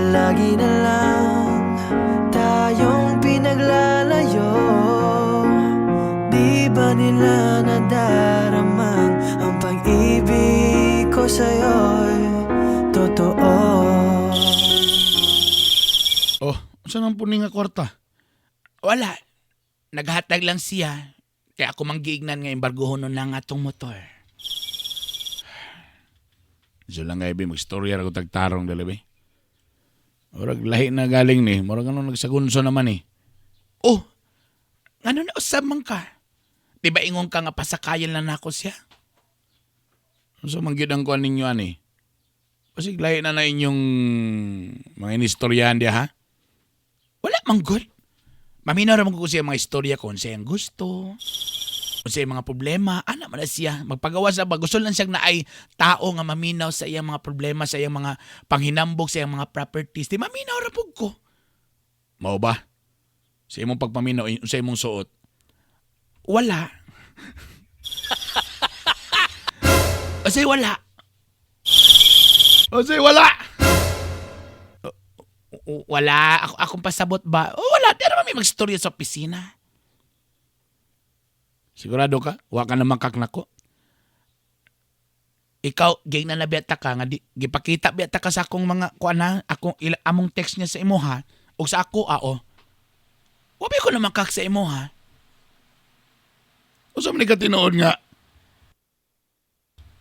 Lagi na lang tayong pinaglalayo. Di ba nila nadaramang ang pag-ibig ko sa'yo'y totoo? Oh, saan ang puning nga kwarta? Wala. Naghatag lang siya. Kaya ako manggiignan nga embargohon nun lang atong motor. So lang nga ibi, mag-storya ako tagtarong dalabi. Murag lahi na galing ni. Murag ano nagsagunso naman eh. Oh, ano na usab man ka? Diba ingon ka nga pasakayan lang ako siya? So manggidang ko ninyo ani. Kasi lahi na inyong mga inistoryahan diya ha? Wala mang good. Maminaw naman ko siya mga istorya kung siya ang gusto. Kung siya mga problema. Ano man na siya. Magpagawa sa ba. Gusto lang siya na ay tao nga maminaw sa iyang mga problema, sa iyang mga panghinambog, sa iyang mga properties. Di maminaw rapog ko. Mao ba? Sa imong pagpaminaw, sa imong suot. Wala. O say wala. O say wala. Wala. Akong pasabot ba? Wala. Di naman may mag-storya sa opisina. Sigurado ka? Wa ka na makaknak ko? Ikaw, gay na nabiyata ka nga. Gipakita biyata ka sa akong mga kuana. Among text niya sa imo ha. O sa ako, wabi ko naman kak sa imo ha. O sa mga ka tinood nga?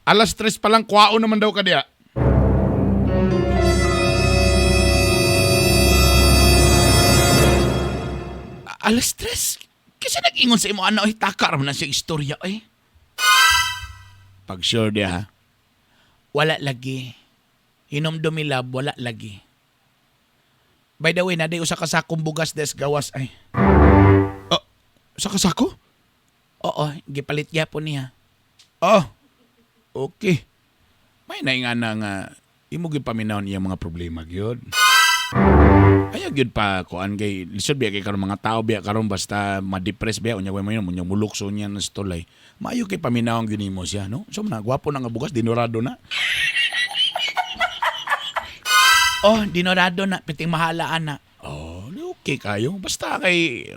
Alas 3 pa lang, kwao naman daw ka diya. Alas 3? Kasi nag-ingon sa imo, ano, takar mo na siya istorya, eh. Pag sure diya, ha? Wala lagi. Hinom dumilab, wala lagi. By the way, naday usa ka sakong bugas des gawas, ay. Sa kasako? Oo, gipalit gyapon niya. Okay. May naingana nga, imo gipaminawon iya mga problema, gyud. Ayaw gyud pa kuan kay lisod biya kay karon mga tao biya karon basta ma-depress biya unya way mo unya mulukso niya na stolay. Maayo kay paminawon gyud nimo siya, no? So na gwapo na nga bugas dinorado na. Dinorado na piting mahalaan na. Okay kayo. Basta kay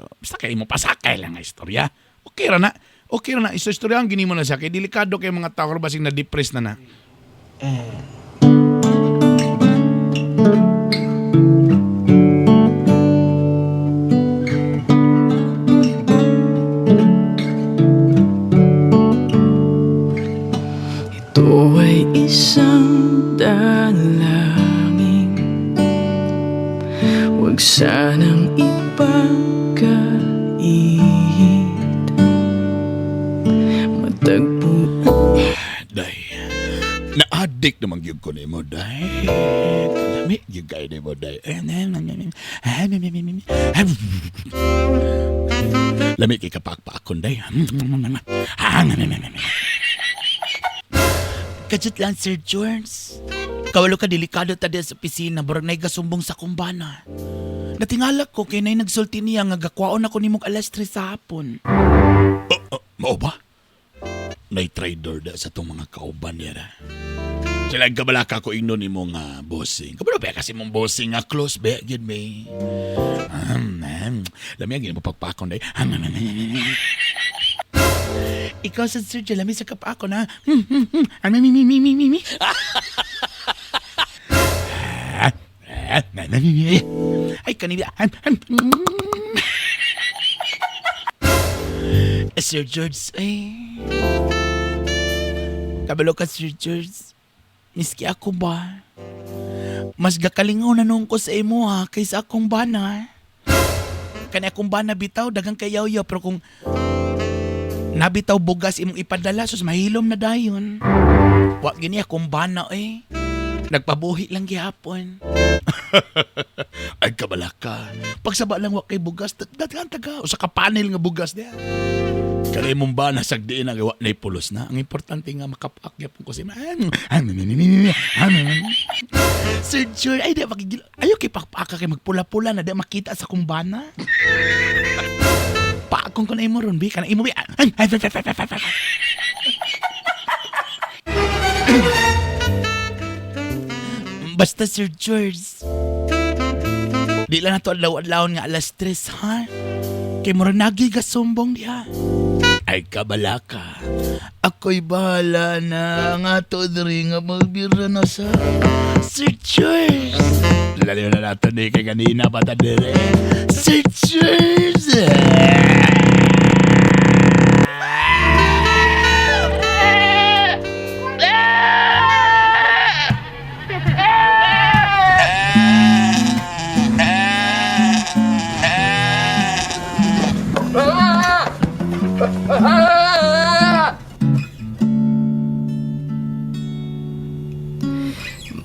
mo pasakay lang nga istorya. Okay ra na. Okay ra na istorya ang ginimo na siya kay delikado kay mga tao karon basig na depress na. Ito ay isang dalangin, huwag sanang ipagkait. Matagpo Day. Na-addict naman gyud ko nimo, day. Lami gyud kay nimo, day. Lami kay kapakpakon, day. Kajut lang, Sir George. Kawalo ka delikado ta sa opisina, burag na igasumbong sa kumbana. Natingala ko kay nay nagsulti niya nga gakwaon ako nimong alas 3 sa hapon. Mao ba? Nay trader da sa tong mga kauban niya. Sila kabalaka ko ingnon nimo nga bossing. Kabalo ba kasi mong bossing nga close ba gyud may. Lami gyud mo pagpakon day. Ikaw sa Sir Jalami sa kapako na. Ay, kanina. Sir George, ay. Kabalo ka, Sir George. Miski ako ba? Mas gakalingaw na nung ko sa imo ha, kaysa akong bana. Kani akong bana bitaw, dagang kayaw-yaw, pero kung nabitaw bugas imong ipadala, sus mahilom na dayon. Wa gini akong bana eh. Nagpabuhi lang gihapon. Ay kabalaka. Pagsaba lang wa kay bugas, dagan taga usa ka panel nga bugas dia. Kani mong ba nasagdiin ang iwa na pulos na. Ang importante nga makapakyap ko si Sir George, ay di makigil. Ayaw kay pakpaka kay magpula-pula na di makita sa kumbana. Paakong ko na imo ron, bi. Kana imo, bi. Basta Sir George. Di lang na to adlaw-adlawon nga alas 3, ha? Kay mura nagi ka sumbong diha. Ay kabala ka. Ako'y bahala na nga to diri nga magbira na sa Sir George. Lalo na nato di kay kanina pa ta diri. Sir George.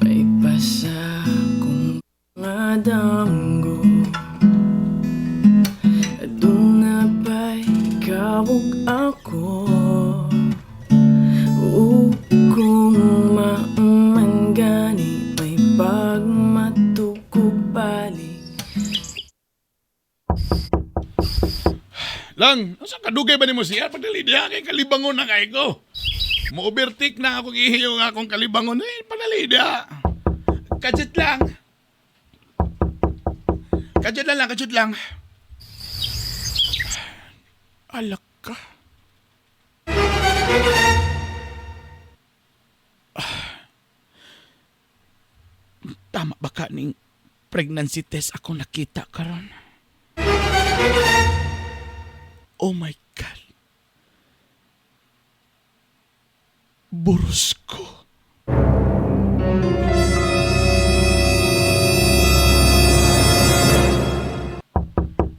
May basa kong mga danggo, doon na ba'y kawag ako? Kung maumangani may pagmatugog balik. Lang, asa kadugay ba ni mo siya? Pagdali diha kay kalibangon na kay ko. Mo-overtake na akong ihiyo nga akong kalibangon. Pagdali diha. Kajut lang. Kajut lang. Alak ka. Tama ba ka ning pregnancy test ako nakita karon? Oh my God. Buros ko.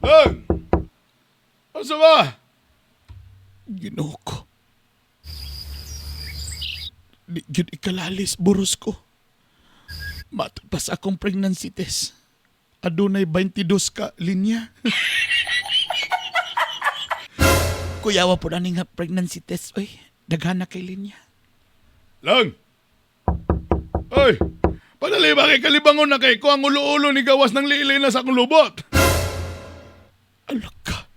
Lang! Asa ba? Ginoo ko. Di yun ikalalis, buros ko. Matagpas akong pregnancy test. Adunay 22 ka linya. Kuyawa po na nga pregnancy test. Oy, daghana kay linya. Lang! Oy! Padali ba kay kalibangon na kay ko ang ulo-ulo ni gawas ng liilay na sa akong lubot? Alak ka.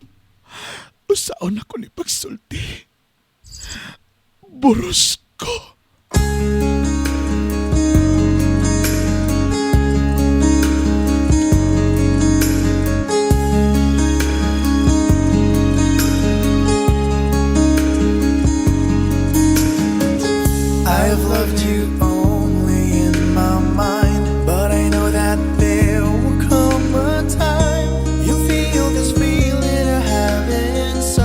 Usaon ako ni pagsulti. Buros ko. I've loved you only in my mind, but I know that there will come a time you'll feel this feeling I have inside.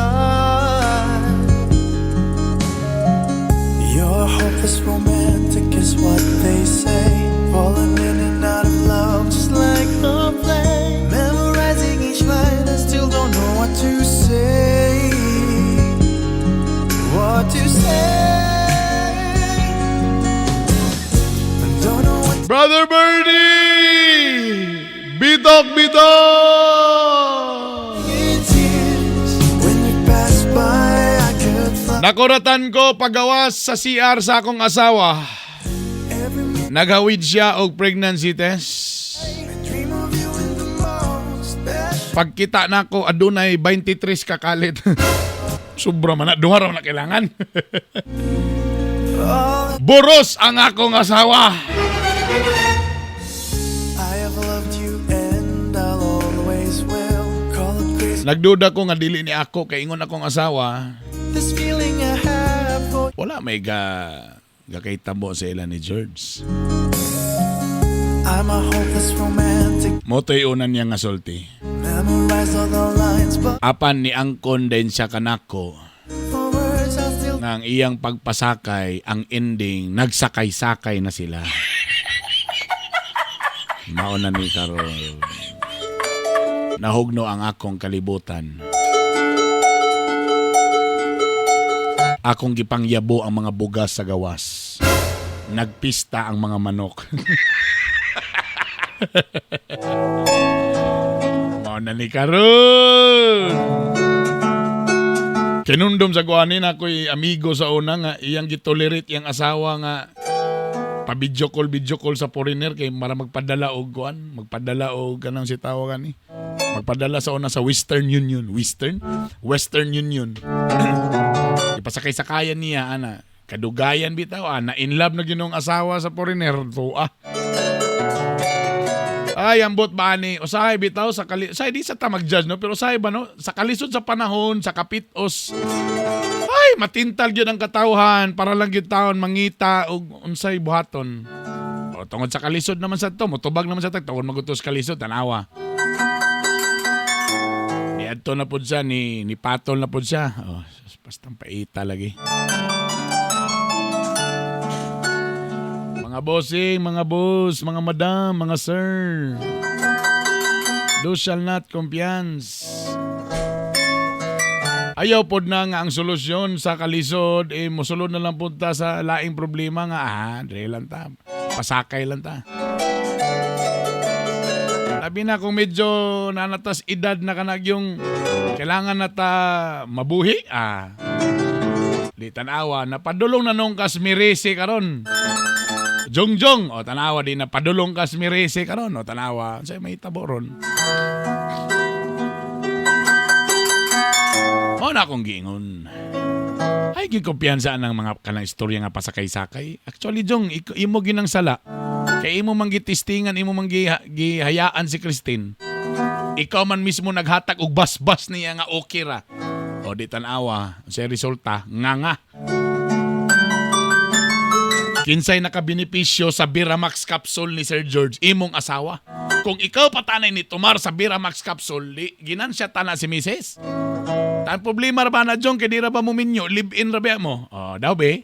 You're hopeless romantic is what they say, falling in and out of love just like a play, memorizing each line and still don't know what to say. What to say? Brother Birdie! Bitok! Nakuratan ko pagawas sa CR sa akong asawa. Naghawid siya og pregnancy test. Pagkita nako adunay 23 ka kalit. Sobra man na, duha raw na kailangan. Buros ang akong asawa. Nagduda ko nga dili ni ako kay ingon akong asawa. Wala may gakahitabo sa ila ni George. I'm a hopeless romantic. Motoy unan niya nga sulti. Memorize all the lines, but Apan ni angkon din siya kanako. Nga ang iyang pagpasakay, ang ending, nagsakay-sakay na sila. Mauna ni Karol. Nahugno ang akong kalibutan. Akong gipangyabo ang mga bugas sa gawas. Nagpista ang mga manok. Mauna ni Karol. Kinundom sa kuanin ako'y amigo sa una nga iyang gitolerate iyang asawa nga pa-video call sa foreigner kay mara magpadala og kuan, magpadala og kanang si tawagan ni. Magpadala sa una sa Western Union. Western Union. Ipasakay-sakayan niya, ana. Kadugayan bitaw, ana. In love na ginong asawa sa foreigner. To, Ay, ambot ba ni? Usahay bitaw sa di sa ta mag-judge no, pero usahay ba no? Sa kalisod sa panahon, sa kapitos. Ay, matintal gyud ang katawhan para lang gyud taon mangita og unsay buhaton. O tungod sa kalisod naman sa to, motubag naman sa tag tungod magutos kalisod tanawa. Ni adto na pud siya ni patol na pud siya. Oh, bastang paita lagi. Mga bossing, mga boss, mga madam, mga sir. Do shall not confiance. Ayaw pod na nga ang solusyon sa kalisod, musulod na lang punta sa laing problema nga, dre lang ta. Pasakay lang ta. Labi na kung medyo nanatas edad na kanag yung kailangan na ta mabuhi, Litanawa, napadulong na nung kasmirisi karon. Jongjong, o tanawa din na padulong kasmirisi karon, o tanawa, say may tabo ron. O na akong giingon. Ay, gikumpiyansa ng mga kanang istorya nga pasakay-sakay. Actually, Jong, imo ginang sala. Kaya imo manggitistingan, imo gihayaan si Christine. Ikaw man mismo naghatag og bas-bas niya nga okay ra. O di tanawa, sa resulta, nga. Kinsay nakabenepisyo sa Biramax capsule ni Sir George, imong asawa. Kung ikaw patanay ni tumar sa Biramax capsule, ginan siya tana si Mrs. Tan problema ra ba na Jong, kay di ra ba mo minyo, live-in ra ba mo? Oh, daw be.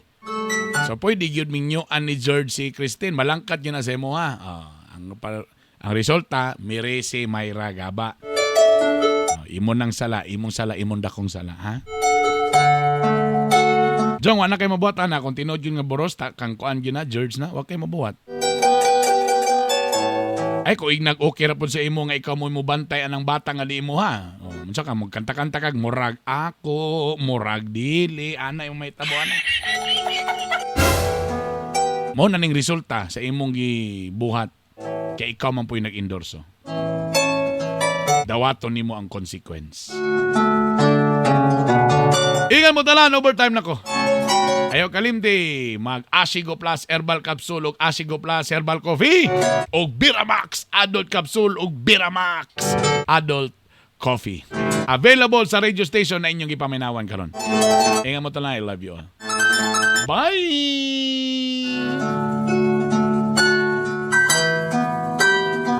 So pwede gyud minyoan ni George si Christine, malangkat yun na sa imo ha. Ang resulta, Mirese Mayra Gaba. Imong sala, imong dakong sala, ha? Jong, wala kayo mabuhat, ana. Kung tinood yun nga boros, kang kuan yun na, George na, wala kayo mabuhat. Ay, kung nag-okay ra po sa imo nga ikaw mo bantay anang bata nga di mo, ha? Unsa ka, magkanta-kanta kag, murag ako, murag dili, ana yung may tabo, ana. Mo na ning resulta sa imong gibuhat, kay ikaw man po yung nag-endorso. Dawaton nimo ang consequence. Ingan mo talan, overtime na ko. Ayaw kalimti, mag-Ashigo Plus Herbal Capsule o Ashigo Plus Herbal Coffee o Biramax Adult Capsule o Biramax Adult Coffee. Available sa radio station na inyong ipaminawan karon. Ingan mo talan, I love you all. Bye!